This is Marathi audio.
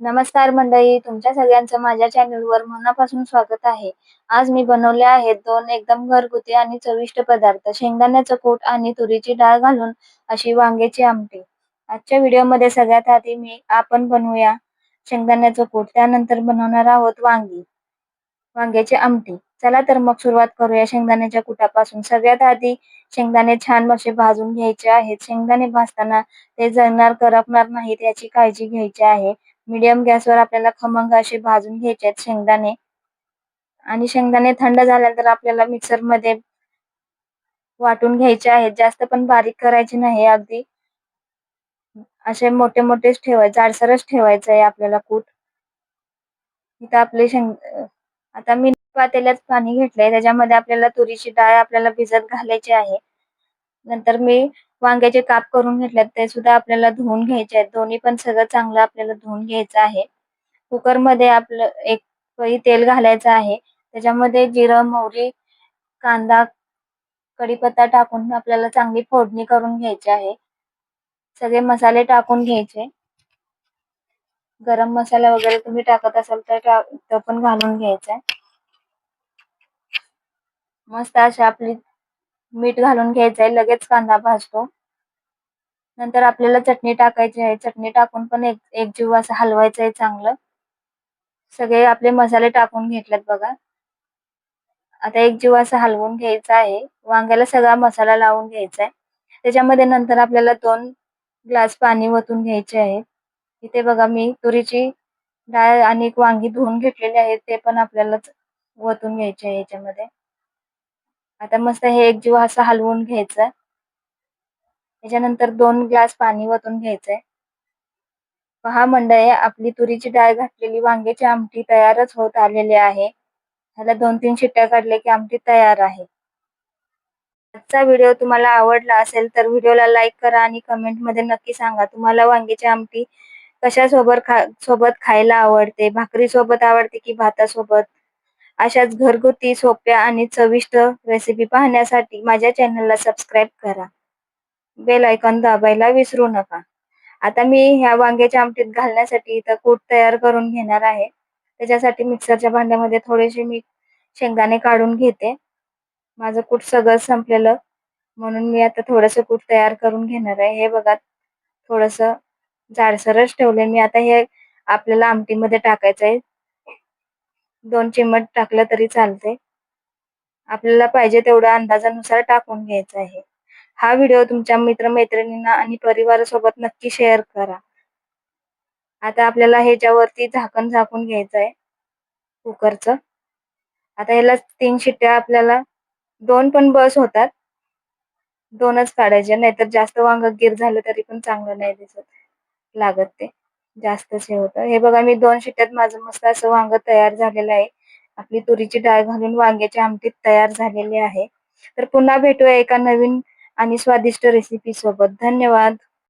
नमस्कार मंडळी, तुमच्या सगळ्यांचं माझ्या चॅनलवर मनापासून स्वागत आहे. आज मी बनवले आहेत दोन एकदम घरगुती आणि चविष्ट पदार्थ, शेंगदाण्याचं कूट आणि तुरीची डाळ घालून अशी वांग्याची आमटी. आजच्या व्हिडिओमध्ये सगळ्यात आधी आपण बनवूया शेंगदाण्याचं कूट, त्यानंतर बनवणार आहोत वांग्याची आमटी. चला तर मग सुरुवात करूया शेंगदाण्याच्या कुटापासून. सगळ्यात आधी शेंगदाणे छान असे भाजून घ्यायचे आहेत. शेंगदाणे भाजताना ते जळणार, करपणार नाहीत याची काळजी घ्यायची आहे. मीडियम गॅसवर आपल्याला खमंग असे भाजून घ्यायचे आहेत शेंगदाणे. आणि शेंगदाणे थंड झाल्यानंतर आपल्याला मिक्सरमध्ये वाटून घ्यायचे आहेत. जास्त पण बारीक करायचे नाही, अगदी असे मोठे मोठेच जाडसरच ठेवायचं आहे आपल्याला कूट. इथं आपले आता मी पातेल्यात पाणी घेतलंय, त्याच्यामध्ये आपल्याला तुरीची डाळ आपल्याला भिजत घालायची आहे. नंतर मी वांग्याचे काप करून घेतलेत, ते सुद्धा आपल्याला धुवून घ्यायचे आहेत. दोन्ही पण सगळं चांगलं आपल्याला धुवून घ्यायचं आहे. कुकरमध्ये आपलं एक पळी तेल घालायचं आहे. त्याच्यामध्ये जिरं, मोहरी, कांदा, कढीपत्ता टाकून आपल्याला चांगली फोडणी करून घ्यायची आहे. सगळे मसाले टाकून घ्यायचे. गरम मसाला वगैरे तुम्ही टाकत असाल तर तो पण घालून घ्यायचा. मस्त अशी आपली मीठ घालून घ्यायचंय, लगेच कांदा भाजतो. नंतर आपल्याला चटणी टाकायची आहे. चटणी टाकून पण एकजीव असं हलवायचंय चांगलं. सगळे आपले मसाले टाकून घेतलेत बघा. आता एकजीव असं हलवून घ्यायचं आहे. वांग्याला सगळा मसाला लावून घ्यायचा आहे. त्याच्यामध्ये नंतर आपल्याला 2 ग्लास पाणी ओतून घ्यायचे आहे. इथे बघा मी तुरीची डाळ आणि वांगी धुवून घेतलेली आहेत, ते पण आपल्याला ओतून घ्यायचे आहे याच्यामध्ये. आता मस्त हे एकजीव असं हलवून घ्यायचं. त्याच्यानंतर 2 ग्लास पाणी ओतून घ्यायचंय. पहा मंडळी, आपली तुरीची डाळ घातलेली वांग्याची आमटी तयारच होत आलेली आहे. ह्याला 2-3 शिट्ट्या काढल्या की आमटी तयार आहे. आजचा व्हिडिओ तुम्हाला आवडला असेल तर व्हिडिओला लाईक करा आणि कमेंटमध्ये नक्की सांगा तुम्हाला वांग्याची आमटी सोबत खायला आवडते. भाकरीसोबत आवडते की भातासोबत? अशाच घरगुती, सोप्या आणि चविष्ट रेसिपी पाहण्यासाठी माझ्या चॅनलला सबस्क्राईब करा. बेल आयकॉन दाबायला विसरू नका. आता मी ह्या वांग्याच्या आमटीत घालण्यासाठी इथं कूट तयार करून घेणार आहे. त्याच्यासाठी मिक्सरच्या भांड्यामध्ये थोडेसे मी शेंगदाणे काढून घेते. माझं कूट सगळं संपलेलं, म्हणून मी आता थोडंसं कूट तयार करून घेणार आहे. हे बघा, थोडंसं जाडसरच ठेवलंय मी. आता हे आपल्याला आमटीमध्ये टाकायचंय. 2 चिमट टाकलं तरी चालते. आपल्याला पाहिजे तेवढ्या अंदाजानुसार टाकून घ्यायचं आहे. हा व्हिडिओ तुमच्या मित्र-मैत्रिणींना आणि परिवारासोबत नक्की शेअर करा. आता आपल्याला ह्याच्यावरती झाकण झाकून घ्यायचंय कुकरचं. आता ह्याला 3 शिट्ट्या आपल्याला 2 पण बस होतात. 2च काढायचे, नाहीतर जास्त वांग गिर झालं तरी पण चांगलं नाही लागत ते. जास्तच हे होतं. हे बघा, मी 2 शिट्ट्यात माझं मस्त असं वांग तयार झालेलं आहे. आपली तुरीची डाळ घालून वांग्याची आमटी तयार झालेली आहे. तर पुन्हा भेटूया एका नवीन आणि स्वादिष्ट रेसिपी सोबत. धन्यवाद.